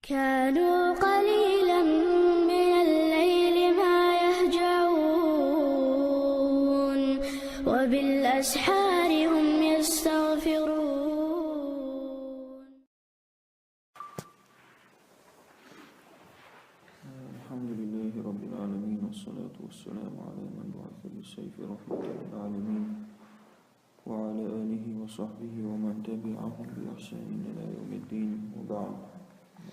كانوا قليلا من الليل ما يهجعون وبالأسحار هم يستغفرون. الحمد لله رب العالمين، والصلاة والسلام على من بعث بالسيف رحمة للعالمين وعلى آله وصحبه ومن تبعهم بإحسان إلى يوم الدين. وبعد،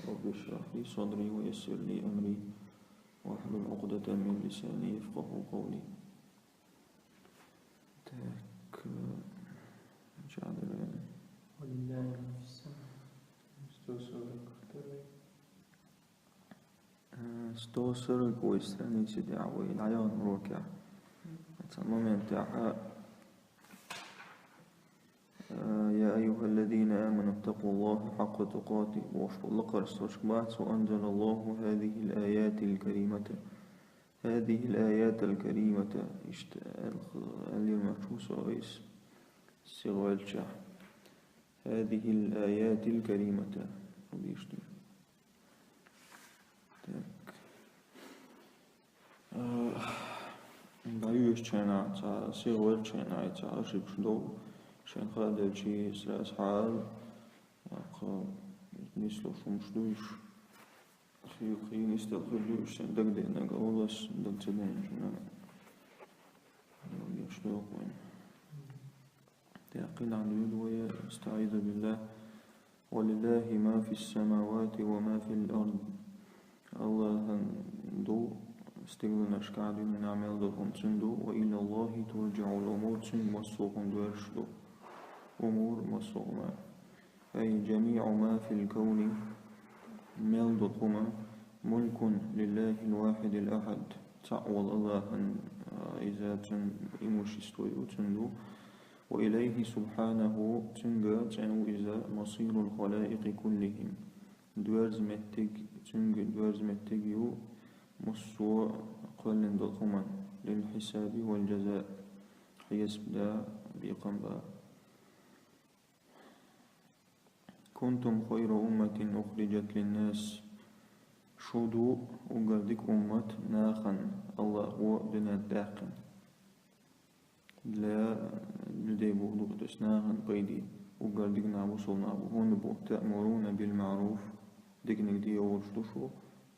رب اشرح لي صدري ويسر لي أمري واحلل عقدة من لساني يفقه قولي. ولله ما في السماء استوصلك ويستاني سيدي عوي العيان روكع تمام تاعها. يا أيها الذين آمنوا اتقوا الله حق تقاته واشكروا استشكبات وأنزل الله هذه الآيات الكريمة اللي المفروس وإيس سيغوال شح هذه الآيات الكريمة وبيشتم بعيوش شنا سيغوال شنا تعرف شنو شان خالد شيء سلاس حال مثل شمشلوش خي نستغفرلوش شان دقدنا قولس دلتدين شنا يشلوق وين تيقين عن الوية. استعيذ بالله. ولله ما في السماوات وما في الأرض. الله هندو استغلنا شكاد من عمل دهم تندو وإلى الله ترجع الأمور تند مصوهم دوارشدو أمور مصوما، أي جميع ما في الكون ملدهما ملك لله الواحد الأحد. تعوض الله إذا إموش استوي تندو وإليه سبحانه تنجا تنو إذا مصير الخلائق كلهم. دوارز متجيو مصو قلن دهما للحساب والجزاء حيسب دا بيقنبا. كنتم خير أمة أخرجت للناس. شودو وقردك أمة ناخن الله هو دنا داقن لا لدي بوضوء تسناخن قيدي وقردك نابو صلنابو هون بو تأمرون بالمعروف دقنك دي ورشتشو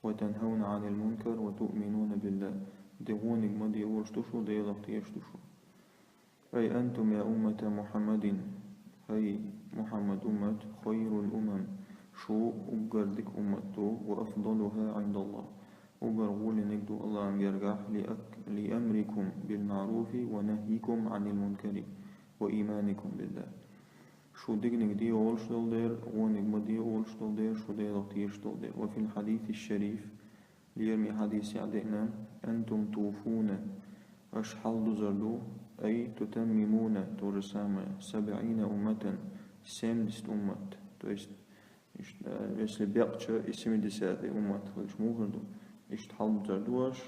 وتنهون عن المنكر وتؤمنون بالله دغونك ما دي ورشتشو دي لغتيشتشو. أي أنتم يا أمة محمد، هي محمد أمة خير الأمم. شو أقردك أمته وأفضلها عند الله. أقرغول نقدو الله عم يرجح لأمركم بالمعروف ونهيكم عن المنكر وإيمانكم بالله. شو دقنك دي أولشتل دير ونك ما دي أولشتل دير شو دي لغتيشتل دير. وفي الحديث الشريف ليرمي حديث يعدئنا أنتم توفون أشحال دزردو أي تتممون ترسامة 70 أمة 70 أمة. تو есть если бягче и 70 أمة فلش موهردو اشتحال دزردوش.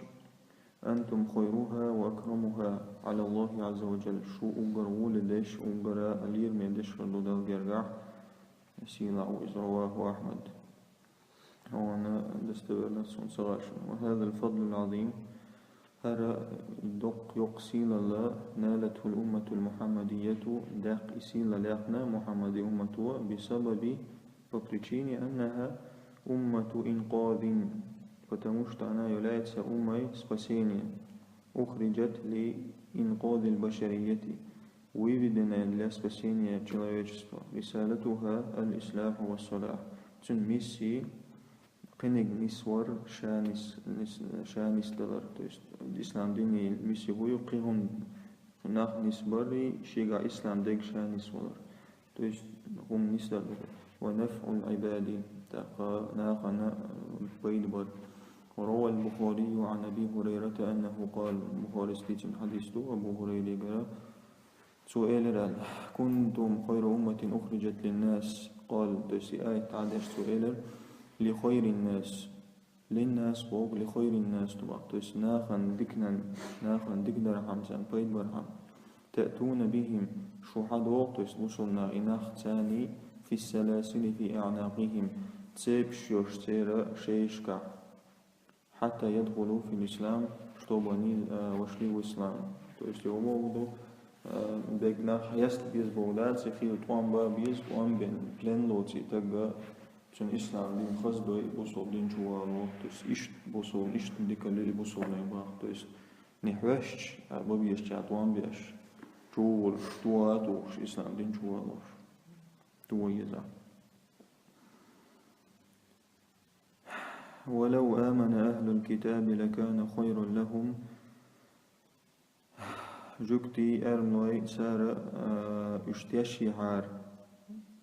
أنتم خيرها وأكرمها على الله عز وجل. شو أقرغول ليش أقرأ ألير من ليش فردو دال جرجح سيلا رواه أحمد. هو أنا دستور نفسه صغاش. وهذا الفضل العظيم هذا دق يقسيل الله نالته الأمة المحمدية دق إسيل لأخنا محمد أمته بسبب بطريقين أنها أمة إنقاذ فتمشت أنا يلايت أمي سبسينيا أخرجت لإنقاذ البشرية ويبدنا لسبسينيا человечества. رسالتها الإصلاح والصلاح. تنميسي قنق نسور شانس دلر. то есть الإسلام ديني ميسي هو يقيهم ناخ نسبري شيغا إسلام ديك شانس ولر. то есть هم نسدر ونفع العباد تاقا ناقنا بيدبر. وروى البخاري عن أبي هريرة أنه قال البخاري ستيتم حديثه أبو هريرة قال سؤال رال كنتم خير أمة أخرجت للناس. قال تسي آية تعدش سؤال لخير الناس للناس فوق لخير الناس طبعا. تس ناخن دكنا رحم سان بيد برحم. تأتون بهم شو حد وقت وصلنا إناخ تاني في السلاسل في أعناقهم цепь шёштера шейшка, حتى يدخلوا في الإسلام, чтобы они вошли в ислам. То есть его могут бегнах яст без богдат, сехил туамба без туам бен плен лоци, тогда чен ислам дин хаздой бусол дин чуало, то есть ишт бусол, ишт дикалили бусол небах, то есть нехващ, а бабьеш чатуам беш, чуол, туатуш, ислам дин чуало, туоеза. ولو آمن أهل الكتاب لكان خيرا لهم جكتي أرنوي سار اشتياشي حار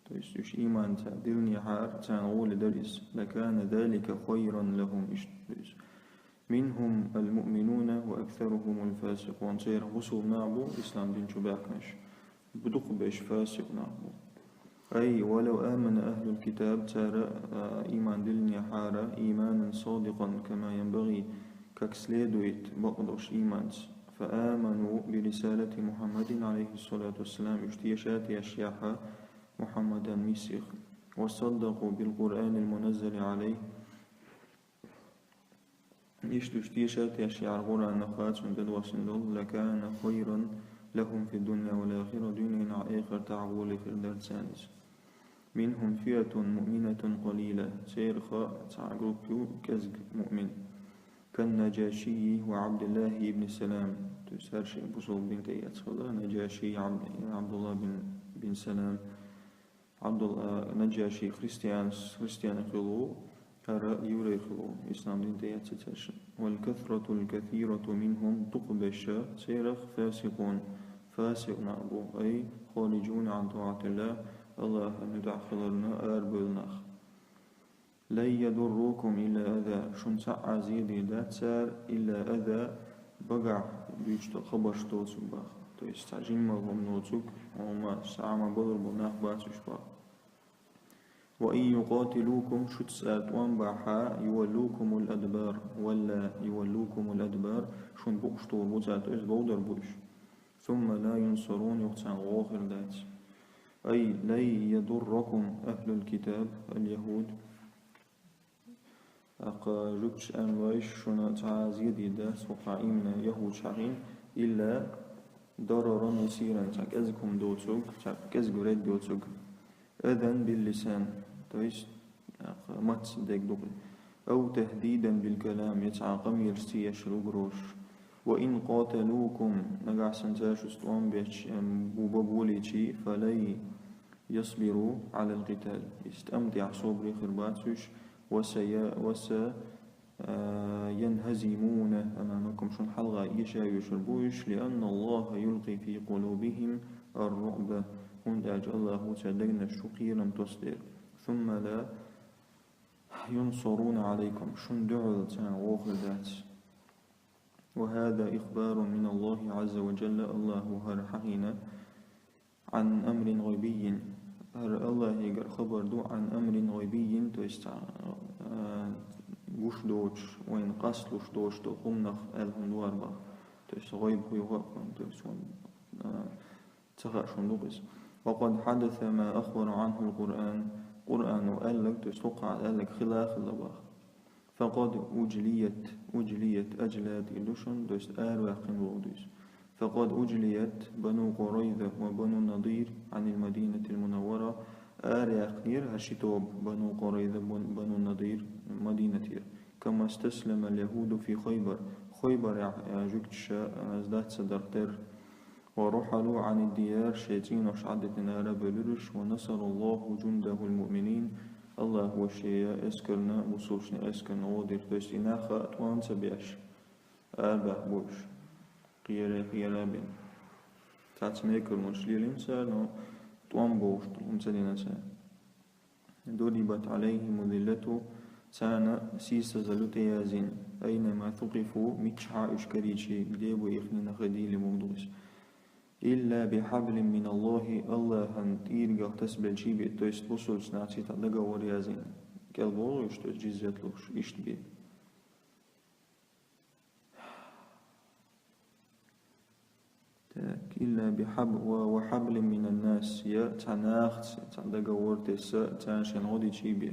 تو يش إيمان تعدلني حار تنقول درس لكان ذلك خيرا لهم منهم المؤمنون وأكثرهم الفاسقون سير وصول نعبو إسلام دين شباكنش بدق بيش فاسق نعبو أي ولو آمن أهل الكتاب ترى إيمان دلني حارة إيمانا صادقا كما ينبغي كاكسليدويت بقدوش إيمانس فآمنوا برسالة محمد عليه الصلاة والسلام اشتيشات أشياحا محمدا ميسيخ وصدقوا بالقرآن المنزل عليه اشتيشات أشياء القرآن نخات شندد وسندل لكان خيرا لهم في الدنيا والآخرة دنيا آخر تعبول في الدار الثالث منهم فئة مؤمنة قليلة سيرخا تعقوب كزق مؤمن كالنجاشي وعبد الله بن سلام تسار شيء بصول بنت يتصدى نجاشي عبد الله بن سلام عبد الله نجاشي خريستيان خلو هرا يوري خلو إسلام بنت يتصدى والكثرة الكثيرة منهم تقبش سيرخ فاسقون فاسق نعبو أي خارجون عن طاعة الله ندعخلنا أربلناخ لا يضركم إلا أذى شن سعى زيدي ذات سار إلا أذى بقع بيشتو خبش توسك باخ تو يستعجين مغم نوتك وما سعى ما بضر بناخ باتش باخ وإن يقاتلوكم شت سات وانبعها يولوكم الأدبار ولا يولوكم الأدبار شن بقشتو بوزات إز بودر بوش ثم لا ينصرون يقتعن غاخر ذات أي لا يضركم أهل الكتاب اليهود أقا جوكش أنوايش شنا تعازيد دا سوقع إمنا يهود شعين إلا ضررا يسيرا تاكزكم دوتوك تاكزكو ريد دوتوك أذن باللسان تويش ماتس ديك دوغل أو تهديدا بالكلام يتعاقم يرسي يشلو قروش وإن قاتلوكم نقع سنتاش استوان بيش بوبابوليشي فلي يصبروا على القتال يستمتع صبري خرباتوش ينهزمون أمامكم شن حلغة يشا يشربوش لأن الله يلقي في قلوبهم الرعب هند أجل الله تدقنا الشقيرا تصدر ثم لا ينصرون عليكم شن دعوة وغلدات وهذا إخبار من الله عز وجل الله هرحقنا عن أمر غيبي الله يقر خبر دو عن أمر غيبي تويستع وش دوش وين قصلوش دوش تو خمنخ ألهم دواربا تويست غيب ويغاقون تويستون تخاشون دوغيس وقد حدث ما أخبر عنه القرآن قرآن وقالك تويستوقع قالك خلاف اللباخ فقد أجليت أجلات إلوشن تويست واقن ووديس فقد أجليت بنو قريظة وبنو النضير عن المدينة المنورة يقنير هشتوب بنو قريظة بنو النضير مدينة كما استسلم اليهود في خيبر يعجوكش ازداد صدرتر ورحلوا عن الديار شيتين وشعدت نار بلرش ونصر الله جنده المؤمنين الله هو الشيء اسكرنا وصولشنا اسكرنا ودير توستينا خاتوان سبيش بوش قيرا بين تعتميكر منشليلين سانو توان بوش تلومسلين سان ضربت عليهم ذلته سانا سيسا زلوت يازين أينما ثقفوا متشعى إشكريشي ديبو إخنين خديل مبدوس إلا بحبل من الله هنتير قهتس بالجيبي تويست بصول سنعتي تدقى وريازين كالبولو يشتوش جيزيتلوش إشتبي إلا بحبل وحبل من الناس يا تناخت تدقى ورتس تنشن غدي جيبي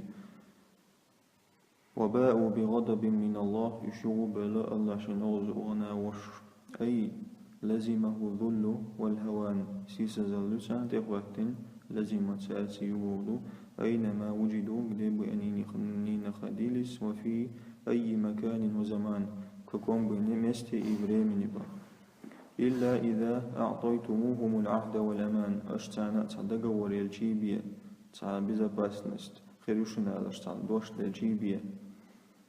وباءوا بغضب من الله يشغوا بلا الله شنوز أغنى وش أي لزمه الذل والهوان سيس زلسان تغواتن لزمت سأسي يقولوا أينما وجدوا قديب أنين خديلس وفي أي مكان وزمان كقوم بنمستي إبراهيم نبا إلا إذا أعطيتموهم العهد والأمان أشتانا تصدق وريالجيبيا تعبيزا باسنست خيروشنا أشتان دوش لجيبيا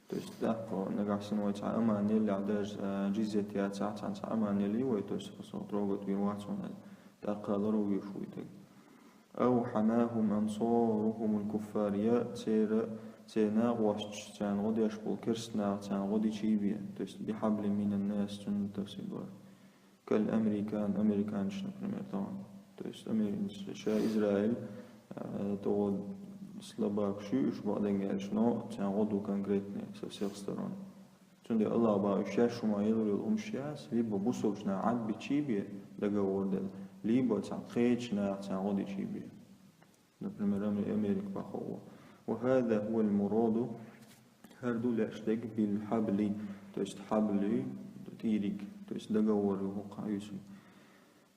то есть да по нагасной цаамани лядаж жизетия цаацан цаамани ливой то есть посотрогот вирвацона тақалару вишуйте أو حماهم أنصارهم الكفار يا تينا غوش تان غدي أشبول كرسنا تان غدي شيبيا то есть بحبل من الناس تن تفسير كالأمريكان شنو пример طبعا то есть شا إسرائيل то слабак шуш баденгел шно тян году конкретно со всех сторон. Тунде Аллах ба уща шума елрил умшяс либо бусовшна ад бичибе договор дел либо тян хечна тян годи чибе. Например, Америка бахова. وهذا هو المراد هردو لاشتق بالحبل то есть حبل تيريك то есть договор وقع يسمى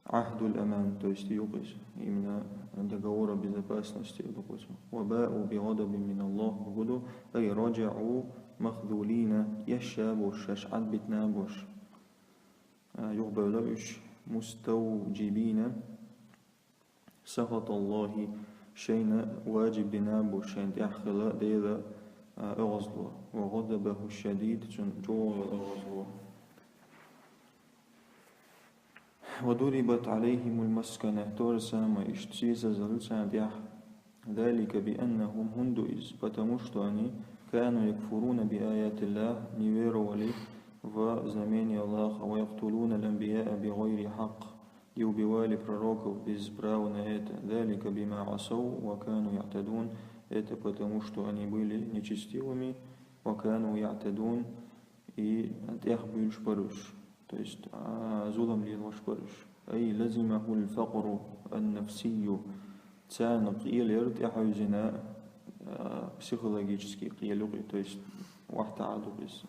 عهد الأمان то есть يقص именно договора безопасности وباءوا بغضب من الله وغدو أي رجعوا مخذولين يشابوش أشعد بتنابوش يقبلوش مستوجبين سخط الله شين واجب بنابوش شين تأخذ ديذا أغزلوا وغضبه الشديد جوع أغزلوا وضربت عليهم المسكنة تورسا ما اشتسيس زلسا ديح ذلك بأنهم هندئز فتمشتاني كانوا يكفرون بآيات الله نيوير ولي وزمان الله ويقتلون الأنبياء بغير حق يوبوالي prorokov bez prava na это ذلك بما عصوا وكانوا يعتدون это потому что они были нечестивыми وكانوا يعتدون и от их был шпарыш то есть зулам ли шпарыш أي لزمه الفقر النفسي تان قيل يرتاح زنا психологический قيل то есть واحد عادوبس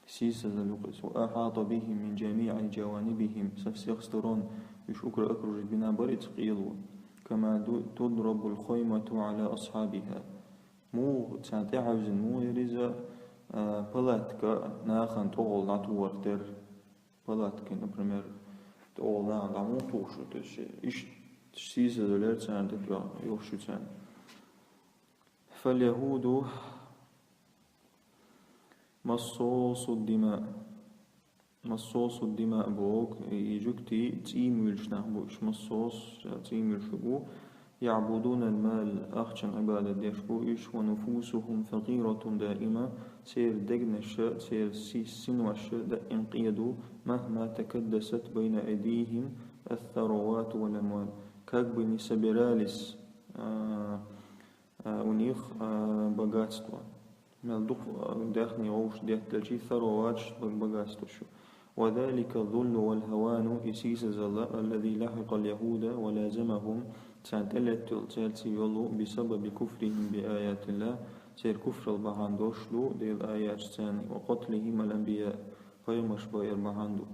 سيسة اللقص وأحاط بهم من جميع جوانبهم سفسيخسترون يشكر أكرج بنا بريت قيلو كما تضرب الخيمة على أصحابها مو تعتعوز مو يريزا بلاتك ناخن تغل نعتور تر بلاتك نبرمير تغل نعمو توشو تشي إيش سيسة دولار تان تتبع يوشو تان فاليهود مصاص الدماء بوك يجوكتي تيميلش نحبوش مصاص تيميلش بو يعبدون المال أخشن عبادة ديشبوش ونفوسهم فقيرة دائمة سير دقنش سير سنوش انقيدوا مهما تكدست بين أيديهم الثروات والأموال كاك بني سبراليس ونيخ بغاتستوا مالدوق داخني غوش ديحتلشي ثروات بغاتستوشو وذلك الذل والهوان إسيس زلا الذي لحق اليهود ولازمهم سانتلتل تالتي يولو بسبب كفرهم بآيات الله سير كفر البهاندوشلو دي الآيات الثاني وقتلهم الأنبياء فيمش باير بهاندو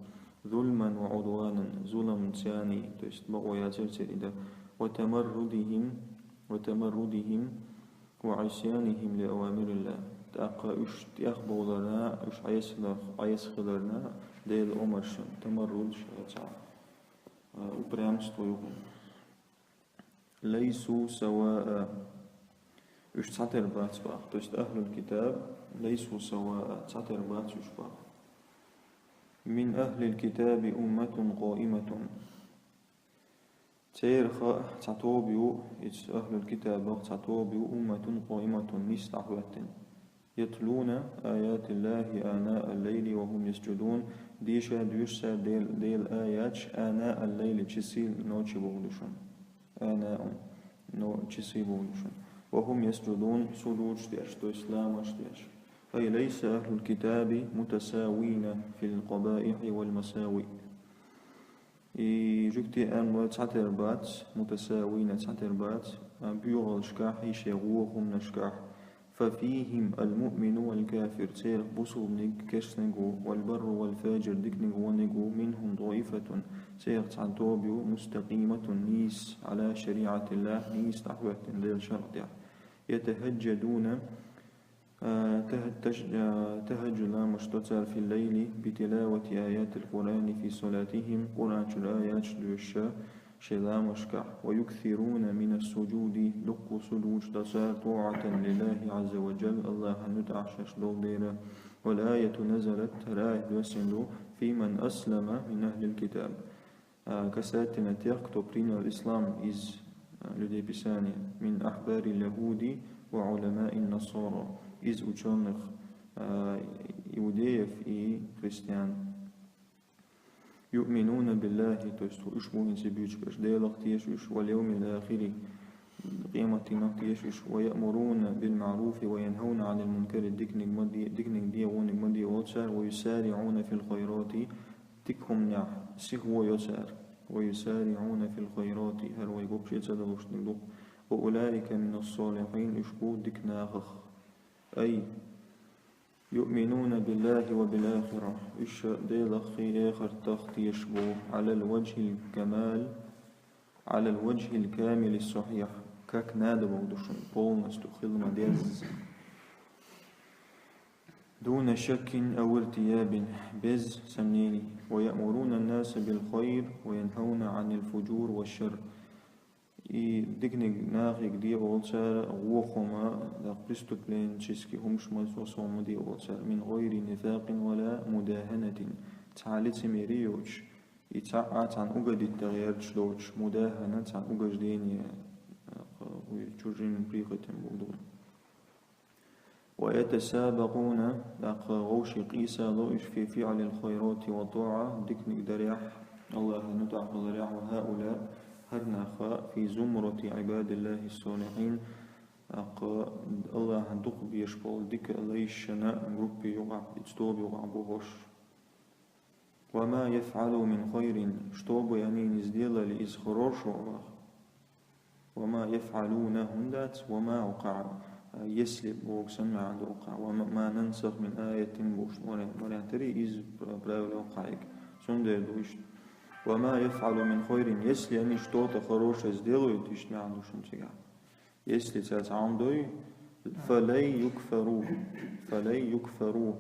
ظلما وعدوانا ظلم ثاني تستبقوا يا تلتل وتمردهم وعصيانهم لأوامر الله تأقى إش تأخبو لنا إش عيسخ لنا ديل أمرش تمرد شيئا وبرامستو يقول ليسوا سواء إش تعتر بات باق تست أهل الكتاب ليسوا سواء تعتر بات يشباق من أهل الكتاب أمة قائمة تيرخ تعتوبيو أهل الكتاب تعتوبيو أمة قائمة نستعوات يتلون آيات الله آناء الليل وهم يسجدون ديشا دوشا ديل آيات آناء الليل تشسيل نوتشي بولوشون آناء نوتشي بولوشون وهم يسجدون سجود شتيش تو إسلام شتيش أي ليس أهل الكتاب متساوين في القبائح والمساوئ جوكتي أن تعتر بات متساوين تعتر بات بيوغل شكاح يشيغوهم نشكاح ففيهم المؤمن والكافر سير بصل نيج كشنجو والبر والفاجر ديكنجو ونجو منهم ضعيفة سير تعتوبيو مستقيمة نيس على شريعة الله نيس تحوة ديال شرط يتهجدون تهجد مشتتر في الليل بتلاوة آيات القرآن في صلاتهم قرآن الآيات شلوشا شلا مشكع ويكثرون من السجود لق سجود تسار طاعة لله عز وجل الله نتعشش دوليرا والآية نزلت رائد وسندو في من أسلم من أهل الكتاب كساتنا تيقتو برين الإسلام إز لدي بساني من أحبار اليهود وعلماء النصارى إز أجانخ يوديف إي كريستيان يؤمنون بالله تستو إشبوهن سبيوش باش ديلق تيشوش واليوم الآخر قيمة نقتيشوش ويأمرون بالمعروف وينهون عن المنكر ديكنك دي ونك مدي واتسار ويسارعون في الخيرات تكهم نح سيخو يسار ويسارعون في الخيرات هل ويقوبش يتسادلوش نقلق وأولئك من الصالحين إشبو ديك ناخخ أي يؤمنون بالله وبالآخرة إش ديلخي آخر تخت يشبو على الوجه الكمال على الوجه الكامل الصحيح كاك نادب ودشن بولنس تخلما ديز دون شك أو ارتياب بز سمنيني ويأمرون الناس بالخير وينهون عن الفجور والشر ديكنيك ناخيك دي أولسار غوخما دا قرستو بلين تشيسكي همش مزوصوم دي أولسار من غير نفاق ولا مداهنة تعالي سميريوش يتعقات عن أقد التغيير شلوش مداهنة عن أقد ديني ويجوجين بريقة بودور ويتسابقون داق غوش قيسا ضوئش في فعل الخيرات والطاعة ديكنيك دريح الله نتعق دريح وهؤلاء هرناخا في زمرة عباد الله الصالحين الله هندق بيشبول ديك ليش شناء غروبي يوقع يتستوب يوقع بوغوش وما يفعلوا من خير شتوب يعني نزديل لإزخروش وما يفعلون هندات وما وقع يسلب بوغ سمع عند وقع وما ننسخ من آية بوغش ولن تري إز براولة وقعك سندر دوش وما يفعل من خير يسلي يعني شتوت خروش ازديلو يتشتمع عنده شمسيقع يسلي تات عمدوي فلي يكفروا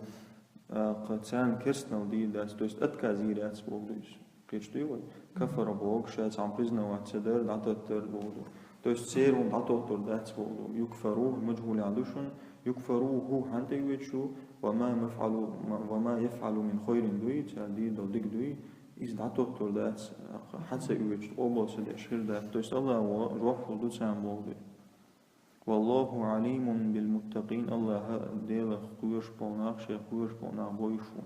قتان كرسنال دي داس دوست اتكا زيرات بوغدوش كيشتوي كفر بوغ شات عم برزنا واتسدر دعتتر بوغدو دوست سيرهم دعتتر دات بوغدو يكفروا مجهول عندوشن يكفروا هو حانتي ويتشو وما يفعل من خير دوي تال دي دو ديك دوي إز دعتوتر دات حتى يوجد أوبوس الأشهر دات تويس الله روح فلدو سام بوغدي والله عليم بالمتقين الله ديل قويش بوناخ شيخ قويش بوناخ بويشو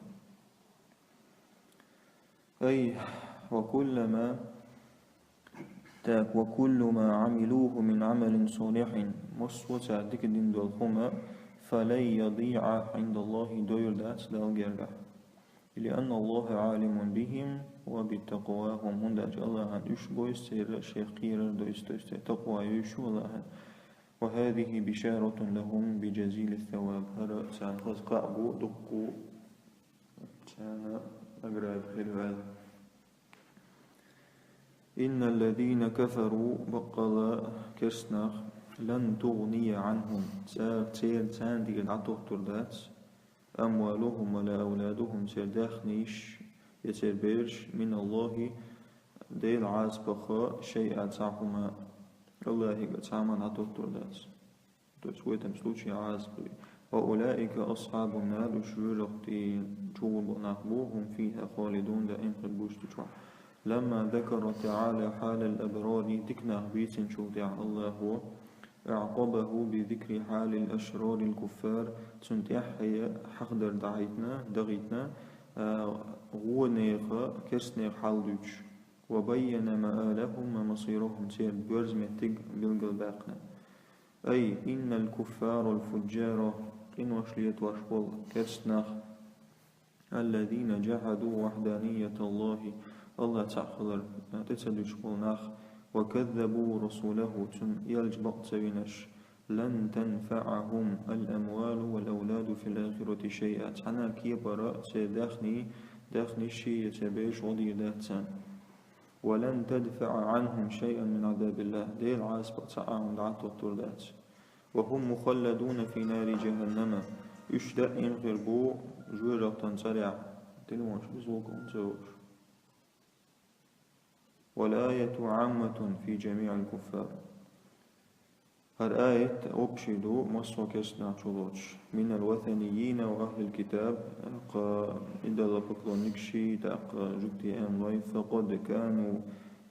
أي وكل ما عملوه من عمل صالح مصوة ديك دين دولخما فلن يضيع عند الله دوير دات دالجرح لأن الله عالم بهم وبتقواهم هندج الله عن يشبه سير شيخير دوست تقوى يشو الله وهذه بشارة لهم بجزيل الثواب هذا سانخذ قعبو دقو كان أقرأ بخير إن الذين كفروا بقل كرسناخ لن تغني عنهم سير ساندي العطوه تردات أموالهم ولا أولادهم سرداخنيش يسير بيرش من الله ديل عاز بخاء شيء أتعهما الله قد سامان عطوه تردات تسويتم سلوشي عاز بي وأولئك أصحاب النار شرقتي جوب نحبوهم فيها خالدون دائم قد بوشتشوا لما ذكر تعالى حال الأبرار تكنه بيت شوتع الله أعقبه بذكر حال الأشرار الكفار تنتحي حقدر دغيتنا غونيخ كرسنيخ حالدوش وبين مآلهم ومصيرهم سير بيرزمتك بالقلباقنا أي إن الكفار الفجار إن وشليت وشبول كرسناخ الذين جحدوا وحدانية الله تعالى تتسدش بولناخ وكذبوا رسوله تن يلج بقت سوينش لن تنفعهم الأموال والأولاد في الآخرة شيئا تحنا كي براء داخني شيء يتبيش وضي داتسان ولن تدفع عنهم شيئا من عذاب الله ديل عاسبة تعاهم دعات والطردات وهم مخلدون في نار جهنم يشدأ ينغربو جوجة تنسرع تلوش بزوكم زوج والآية عامة في جميع الكفار هر آية أبشدو مصر كسنا شلوش من الوثنيين وأهل الكتاب إذا لفقلوا نكشي تاق جبتي أملاي فقد كانوا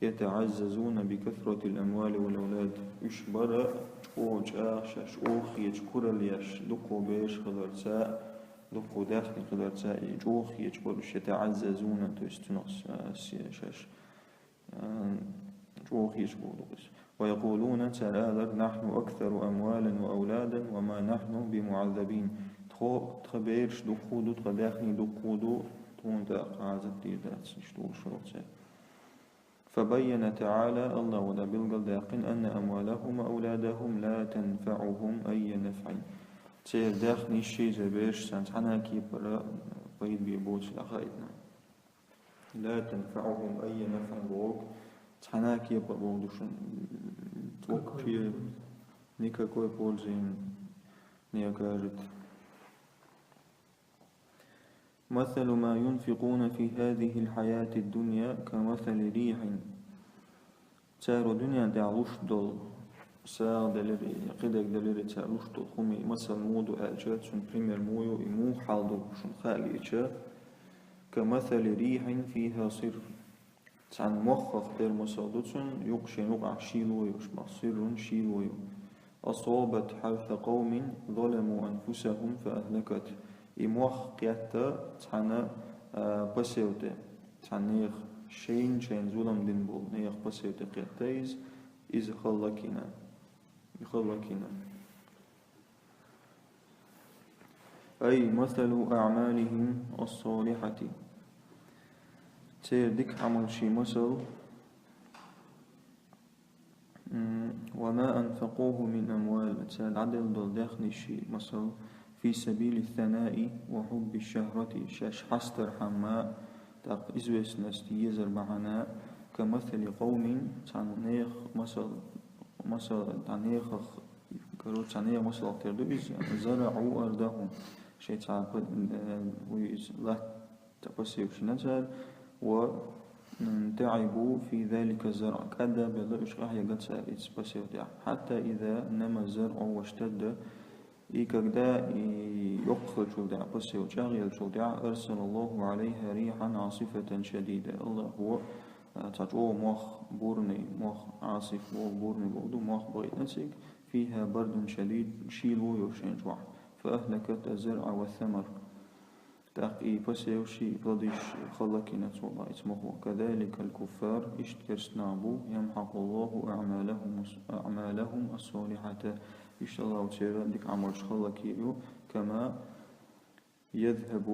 يتعززون بكثرة الأموال والأولاد يشبر شوج آخشش أوخي يشكر ليش دقو بيش خلرتاء دقو داخل خلرتاء يجوخي يشبرش يتعززون تستنص شش جوخي يشبرش ويقولون تلالر نحن أكثر أموالا وأولادا وما نحن بمعذبين تخبيرش دقودو تخداخني دقودو تون داق عازب ديدات نشتول شروطة فبين تعالى الله ودا بالقل داقين أن أموالهم وأولادهم لا تنفعهم أي نفع تير داخني الشي زبيرش سانتحنا كي بيد بيبوت لغايتنا لا تنفعهم أي نفع بوك تحنا كي بودوشن توك في نيكا كوي بولزين نيكاجت مثل ما ينفقون في هذه الحياة الدنيا كمثل ريح تارو دنيا دعوش دول ساعة دلري قدك دلري تعوش دول خمي مثل مودو أجات سن بريمير مويو إمو حالدو شن خالي إجا كمثل ريح فيها صر عن مخخ در مسادتون يقشن وقع شيلو يشبع سر شيلو أصابت حرث قوم ظلموا أنفسهم فأهلكت إموخ قيادة تحنا بسيوتة تحنيخ شين ظلم دنبول نيخ بسيوتة قيادتيز إذ خلقنا أي مثل أعمالهم الصالحة ديك عمل شي مثل وما أنفقوه من أموال عدل دول داخل شي مثل في سبيل الثناء وحب الشهرة شاش حستر حماء تاق إزويس نستيزر معنا كمثل قوم تعنيخ مثل تعنيخ كرو تعنيخ مثل أكتر دوئز زرعوا أرضهم شي تعقد ويز لا تقسيوش نزل وتعبوا في ذلك الزرع كذا بلغش راح يقد سائس بس حتى إذا نما الزرع واشتد إكدا يقفل شودع بس يشغل شودع أرسل الله عليها ريحا عاصفة شديدة الله هو تجو مخ بورني مخ عاصف بورني بودو مخ بغيت فيها برد شديد شيلو يوشين جوع فأهلكت الزرع والثمر تاقي بسيوشي بلديش خلقنا الله اسمه كذلك الكفار اشتكرسنابو يمحق الله أعمالهم الصالحة إشت الله تعالى ديك عمرش خلقيو كما يذهب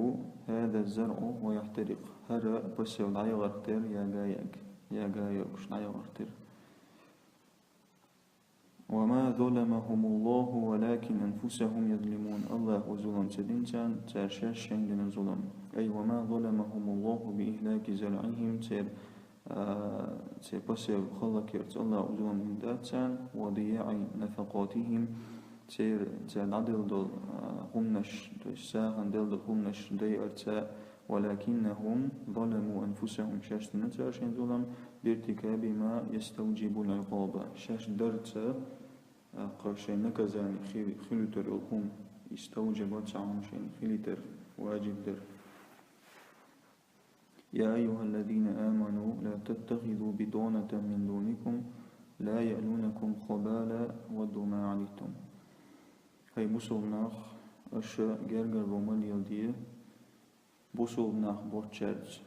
هذا الزرع ويحترق هذا بسيو دعي غرتر يا غايك دعي غرتر وما ظلمهم الله ولكن أنفسهم يظلمون الله ظلم سدنتان ترشاش شندن ظلم أي وما ظلمهم الله بإهلاك زرعهم تير بسير خلق الله ظلم داتان وضياع نفقاتهم تير عدل دل همنش ساغن دل همنش دي أرتاء ولكنهم ظلموا أنفسهم شاش نترشن ظلم بارتكاب ما يستوجب العقاب شاش درتا قرشين نكزاني خلتر القوم استوجبت عن شيء خلتر واجب در يا أيها الذين آمنوا لا تتخذوا بطانة من دونكم لا يألونكم خبالا ودوا ما عليتم هاي بوصلناخ أشياء جرجر رومال يلديه بوصلناخ بوتشرج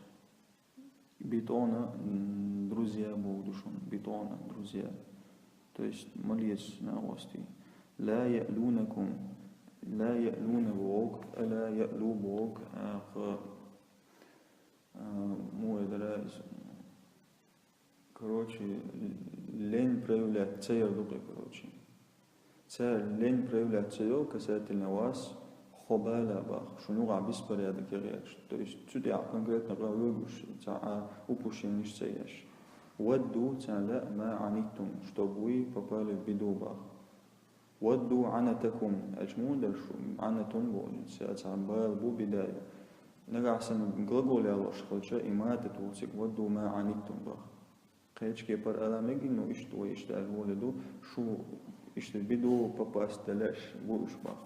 بطانة دروزيا بودشون بطانة دروزيا то есть молись на ости. لا يألونكم لا يألون بوك ألا يألو بوك مو إدراس короче лень проявлять цея дука короче تسال لين بريولا تسيو كسات النواس خبالة باخ شنو عبيس بريادة كغيرش تريش تسودي عقنقرات نغاويوش تاع وبوشين نش سياش ودو تاع ما عنيتم شتوبوي بابال بدو باخ ودو عنتكم أجمون درش عنتون بو تاع بال بو بداية نرى أحسن نقول يا الله شخلشة إماتة توسك ودو ما عنيتم باخ قيتش كي بر ألامك إنه إشتو إشتاق ولدو شو إشتبدو بابا استلاش بو إشباخ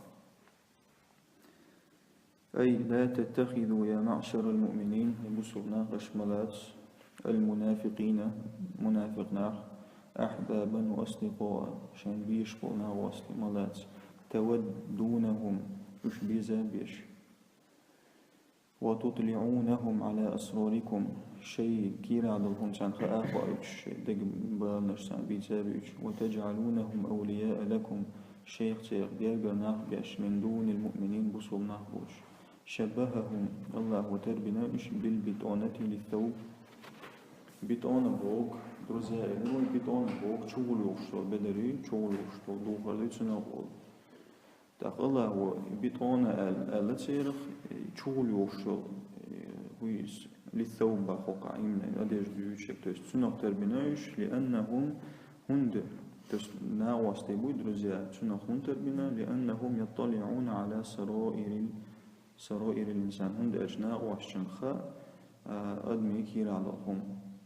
أي لا تتخذوا يا معشر المؤمنين بصرنا غشملات المنافقين منافقنا أحبابا وأصدقاء شان بيشبونا واصلمالات تودونهم مش بيزا بيش وتطلعونهم على أسراركم شيء كير عدلهم شان خاقائش دق بالنش شان بيزا بيش وتجعلونهم أولياء لكم شيخ تيغ بيرجر ناخبش من دون المؤمنين بصر ناخبوش شبههم الله وتربنا إش بالبطانة للثوب بطانة بوك درزائر والبطانة بوك شغل يوشتو بدري شغل يوشتو دوغر ليتنا غول تاق الله هو بطانة ألا تسيرخ شغل يوشتو ويس للثوب باخوق عيمنا أديش بيوشك تسنق تربناش لأنهم هند ناواس تبوي درزائر تسنق هند تربنا لأنهم يطلعون على سرائر الإنسان هند أجناء واشنخاء أدمي كير على الهم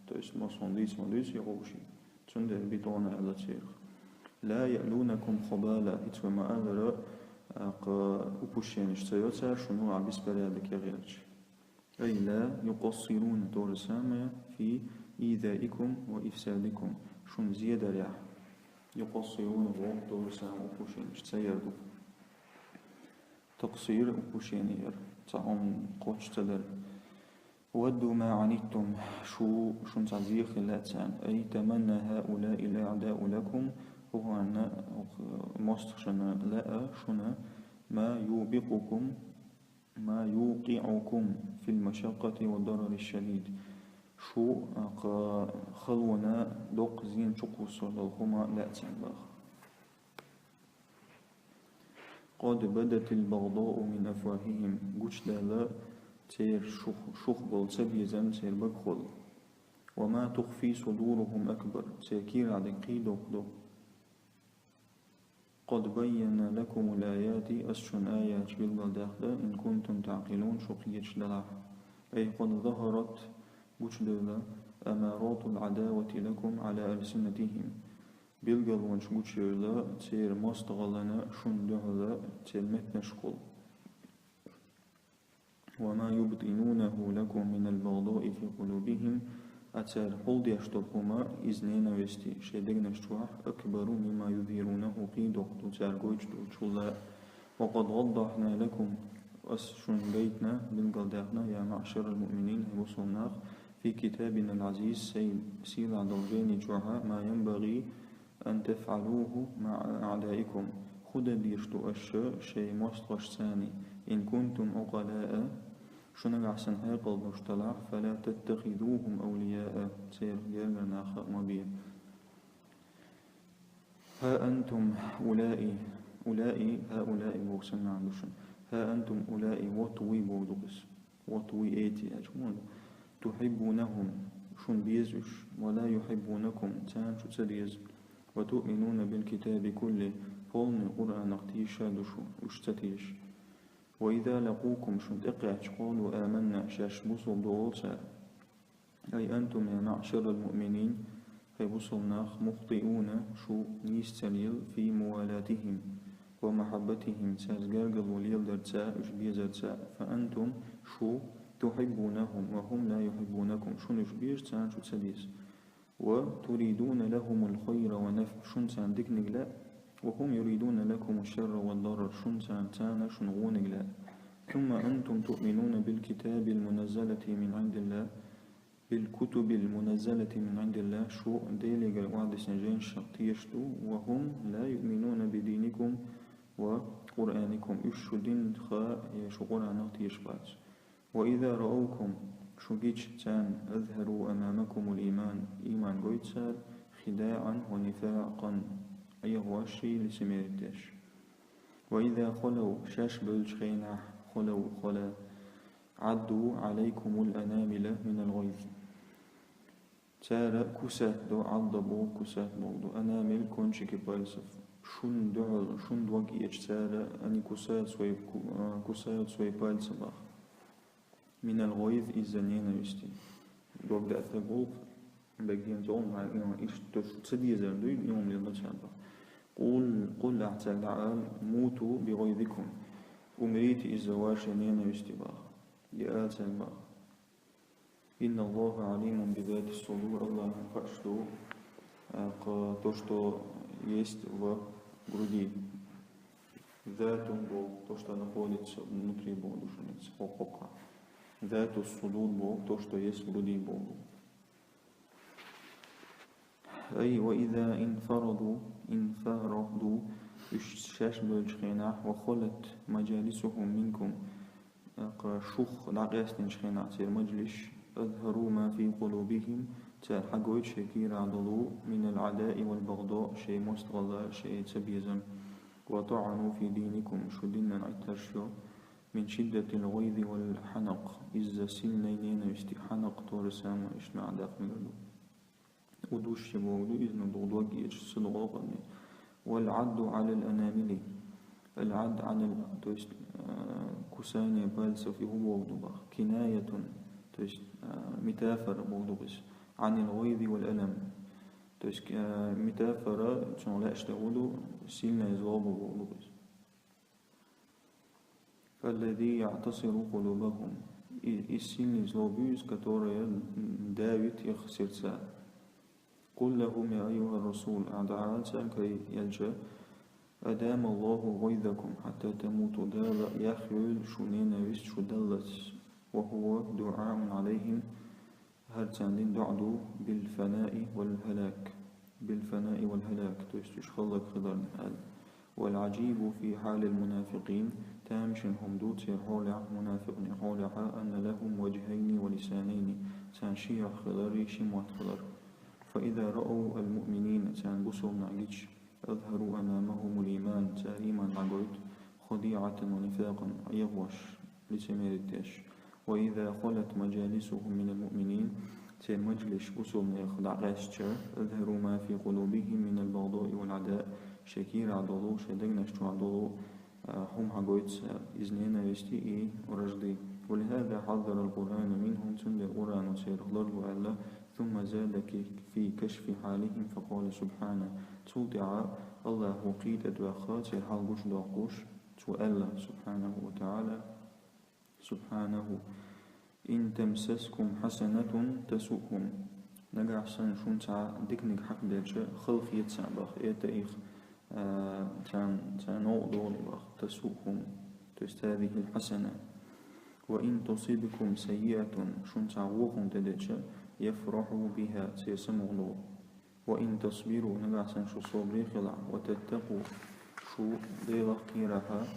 تسمى مصنديس يغوشي تسند بيتونا على تسير لا يألونكم خبالا إتوما أذر أبوشين اشتيوتا شنو عبس بريادك يغيرج أي لا يقصرون دور سامة في إيذائكم وإفسادكم شن زيادة ريح يقصرون دور سامة أبوشين اشتيادو تقصير أبوشينير تعم قوش تدر ودوا ما عنيتم شو تعزيخ اللاتان أي تمنى هؤلاء الأعداء لكم هو أن مستخشنا لا شنا ما يوقعكم في المشقة والضرر الشديد شو خلونا دوق زين شقوص للهما لاتان باخ قد بدت البغضاء من أفواههم قوش لا تير شخبل سبيزا تير بكخل وما تخفي صدورهم أكبر تيكير عدن قيدو قد بين لكم الآيات أسشن آيات بالبلداخلة إن كنتم تعقلون شقيتش دلع أي قد ظهرت قوش أمارات العداوة لكم على ألسنتهم بيلقل ونشقوش لا تير مستغلنا شنده لا تير متنشقل وما يبطنونه لكم من البغضاء في قلوبهم أتار قلد يشتبهما إذنين ويستي شدقنا اشتوح أكبر مما يظهرونه قيدو تار قويتشتو وقد وضحنا لكم أسشن بيتنا بالقلداخنا يا معشر المؤمنين وصلناخ في كتابنا العزيز سيل عدلجين جوها ما ينبغي أن تفعلوه مع أعدائكم خد ديرشتو شيء مصلش ثاني إن كنتم عقلاء شنو أحسن هاي قلب مشتلع فلا تتخذوهم أولياء سير يرنا خاء مبين ها أنتم هؤلاء بوكسنا عندوشن ها أنتم أولئي وطوي بودقس وطوي إيتي أجمون تحبونهم شن بيزوش ولا يحبونكم تان شو تسريز وتؤمنون بالكتاب كله فولن القرآن اختيشا دشو اشتتيش وإذا لقوكم شد إقعش قالوا آمنا شاش بصل دولسا أي أنتم يا معشر المؤمنين في بصلناخ مخطئون شو نيستليل في موالاتهم ومحبتهم سازقاقل وليل درتسا اشبيزرتسا فأنتم شو تحبونهم وهم لا يحبونكم شو نشبيزتان شو تسديس وتريدون لهم الخير ونفع شن سان ديك لا وهم يريدون لكم الشر والضرر شن سان تانا شنغون لا ثم أنتم تؤمنون بالكتاب المنزلة من عند الله بالكتب المنزلة من عند الله شو ديليغ وعد سنجين شقتيشتو وهم لا يؤمنون بدينكم وقرآنكم إشو دين خاء يشو قرآن تيشبات وإذا رأوكم شو جيتش تان أظهروا أمامكم الإيمان إيمان قويتسال خداعا ونفاقا أيه شي لسميرتش. وإذا خلوا شاش بلش خينح خلوا خلا عدوا عليكم الأنامل من الغيظ. تارا كسات دو عضبو كسات بولدو أنامل كونشي كبالسف شون دعل شون دوغي تارا أني كسات سوي كسات سوي بالسباخ من الغيظ إزانين يستي دوغ دا أتبول بقيم زون مع إيش تصدي زردو يوم للمتشابه. قل أحتاج دعال موتوا بغيظكم أمريت الزواج شنين يستباخ يآتاك باخ. إن الله عليم بذات الصدور. الله فأشتو то, что есть в груди. ذات Бог, то, что находится внутри Бога, души, хокока. ذات الصدور Бог, то, что есть в груди Бога. أي وإذا انفردوا الشاش بالشخينة وخلت مجالسهم منكم شخ دعقاس نشخينة تير مجلس أظهروا ما في قلوبهم تحقويت شكير عضلوا من العداء والبغضاء شيء مستغلا شيء تبيزم وطعنوا في دينكم شدنا عترشو من شدة الغيظ والحنق إذا سلنين استحنق تورسام إشنا عداق ملو ودوش شبودو إذن ضغضوك يتشصدغوقني. والعد على الأنامل العد عن كساني بالسفي هو بوضوبخ كناية متافر بوضوبس عن الغيظ والألم متافرة شون لا اشتغلوا سيلنا يزغابوا بوضوبس. الذي يعتصر قلوبهم السيلنا يزغابوس كتوريا داويت يخسر سا. قل لهم يا أيها الرسول أعدعات كي يلجأ أدام الله غيظكم حتى تموتوا دار يخيل شنين ويست شدلت وهو دعاء عليهم هرتان دعدو بالفناء والهلاك تشخلق خضر هذا. والعجيب في حال المنافقين تامشنهم دوت حولع منافق حولع أن لهم وجهين ولسانين تانشيع خضري شموات خضر. فإذا رأوا المؤمنين تنبسوا نعجيش أظهروا أمامهم الإيمان تاريما عقود خديعة ونفاقا يغوش لسمير التاش. وإذا خلت مجالسهم من المؤمنين تمجلس بسوا يخدع غاشتر أظهروا ما في قلوبهم من البغضاء والعداء شكير عضلو شدقنشتو عضلو هم عقود إذنين يستيئي ورجدي. ولهذا حذر القرآن منهم تند القرآن وسير خضر وعلا. ثم زاد في كشف حالهم فقال سبحانه توضع الله وقيت دواخات سيرحال قوش دواقوش سؤال سبحانه وتعالى سبحانه إن تمسسكم حسنة تسؤهم نقع سن شون تاع ديكنك حق ديرجة خلف يتسع باخ إيتايخ تان نوضول باخ تسؤهم هذه الحسنة. وإن تصيبكم سيئة شون تاع وخم تديرجة يفرحوا بها سيسمغلو. وإن تصبروا نبعثا شو صبري خلع وتتقوا شو ضيغ قيرها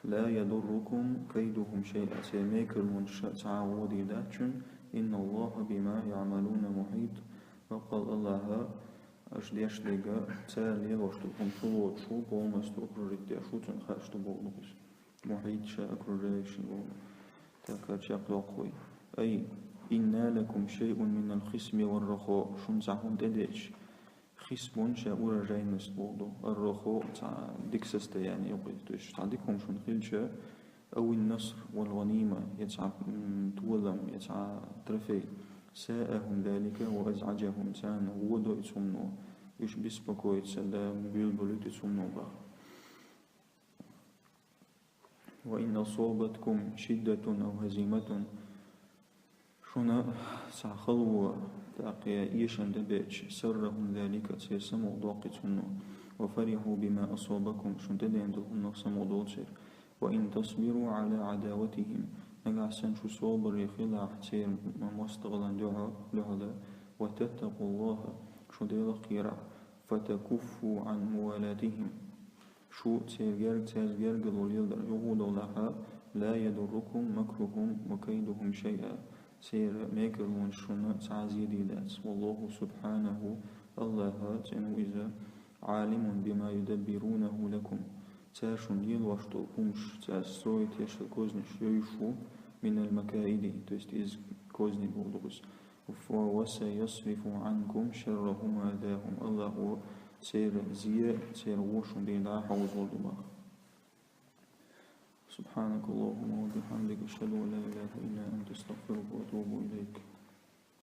لا يضركم كيدهم شيئا سيميكر منشأ تعاودي داتشن إن الله بما يعملون محيط. وقال الله أشديش لغا تالي واشتوكم شو شو بومستو أكرريتيا شو تنخاشتو بولوكس محيط شا أكرريشن تاكا شاقلو قوي. أي إنا لكم شيء من الخصم والرخاء شون زعهم تديش خصم شاورا جاينس بوضو الرخاء تاع ديكسست يعني يقول تعديكم شون خلشة أو النصر والغنيمة يتسع تولم يتسع ترفي ساءهم ذلك وأزعجهم تان ودو يتسمنو يش بسبكو يتسلام بيلبلو يتسمنو با. وإن أصابتكم شدة أو هزيمة شونا ساخلوا تاقيا إيشان دبيتش سرهم ذلك سيسمو ضاقتهم وفرحوا بما أصابكم شون تدين دلهم سمو ضوتشر. وإن تصبروا على عداوتهم نقع سنشو صوبر يخلع سير مستغلا لهذا وتتقوا الله شو ديلا قيرا فتكفوا عن موالاتهم شو تسيرجرق الوليلدر يغودوا لها لا يضركم مكرهم وكيدهم شيئا سير ميكر ونشونا تعزيدي دات. والله سبحانه الله تنو إذا عالم بما يدبرونه لكم تاشون يلوشتو كمش تاسويت يشل كوزنش يشو من المكائد تست إز كوزني بولغس وسيصرف عنكم شرهم وأذاهم الله سير زياء سير وشن دي لا حوز والدماغ. سبحانك اللهم وبحمدك أشهد أن لا إله إلا أنت أستغفرك وأتوب إليك.